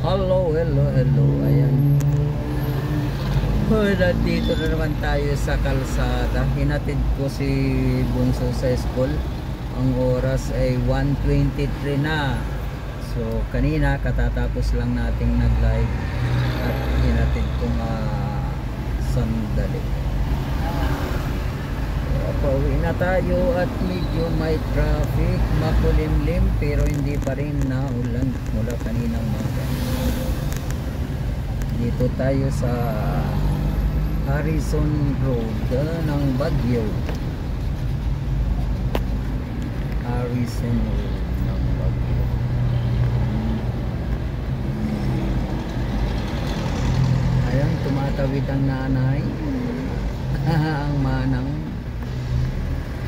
Hello, hello, hello. Ayan. Dito na naman tayo sa kalsada. Hinatid ko si Bunso sa school. Ang oras ay 1:23 na. So kanina katatapos lang nating nag-live at hinatid ko nga sandali. Pauwi na tayo at medyo may traffic, makulimlim pero hindi pa rin naulan mula kaninang umaga. Dito tayo sa Harrison Road ng Baguio. Harrison Road ng Baguio. Ayan, tumatawid ang nanay. Ang manang,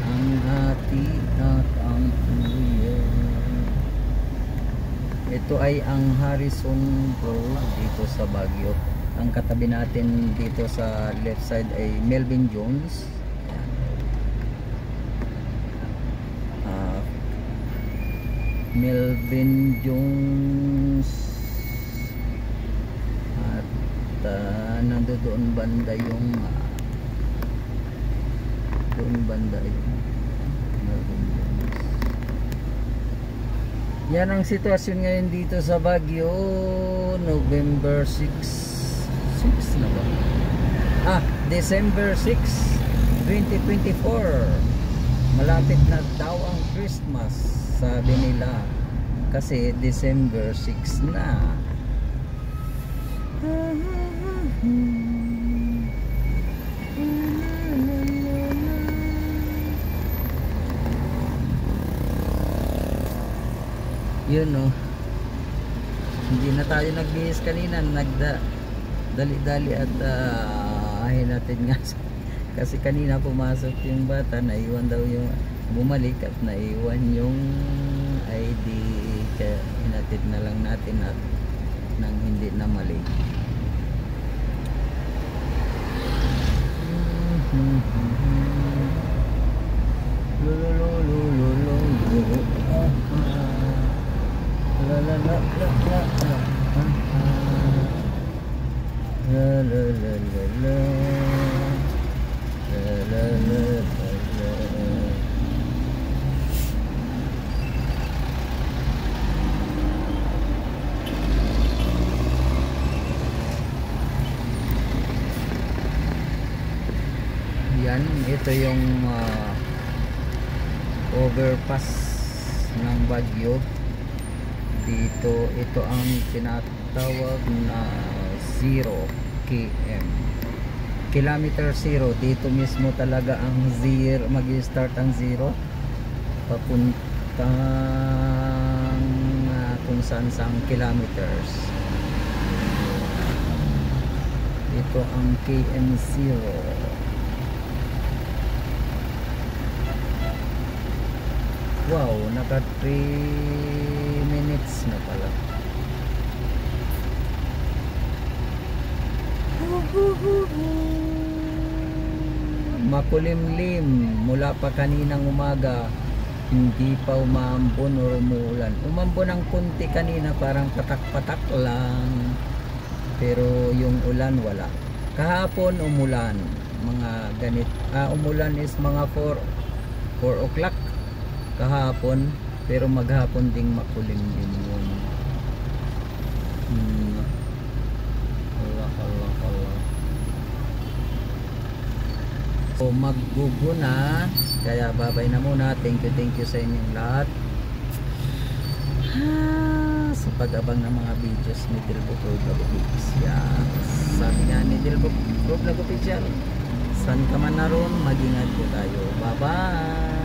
ang ati at ang kuya. Ito ay ang Harrison Road dito sa Baguio. Ang katabi natin dito sa left side ay Melvin Jones. Melvin Jones. At nandoon banda yung doon banda yung Melvin Jones. Yan ang sitwasyon ngayon dito sa Baguio. November 6 na ba? December 6 2024. Malapit na daw ang Christmas, sabi nila, kasi December 6 na. Yun, no, hindi na tayo nagbihis kanina, dali-dali at hinatid nga kasi kanina pumasok yung bata, naiwan daw yung, bumalik at naiwan yung ID, kaya hinatid na lang natin at nang hindi na mali. La la la la la la la la la la la la la. Yan, ito yung overpass ng Baguio. Dito, ito ang tinatawag na 0 km. Kilometer 0. Dito mismo talaga ang 0, mag-start ang 0 papuntang kung saan sang kilometers. Ito ang KM0. Wow, naka 3 minutes na pala. Makulimlim mula pa kaninang umaga, hindi pa umambon o umuulan. Umambon ng kunti kanina, parang patak-patak lang, pero yung ulan wala. Kahapon umulan, mga ganit, umulan is mga 4 o'clock kahapon, pero maghapon ding makulimlim yun. Allah. So maggugo na, kaya babay na muna. Thank you sa inyong lahat sa pag-abang ng mga videos ni Dilbok Vlog Official. Sabi nga ni Dilbok Vlog Official, saan ka man naroon, mag-ingat po tayo. Bye bye.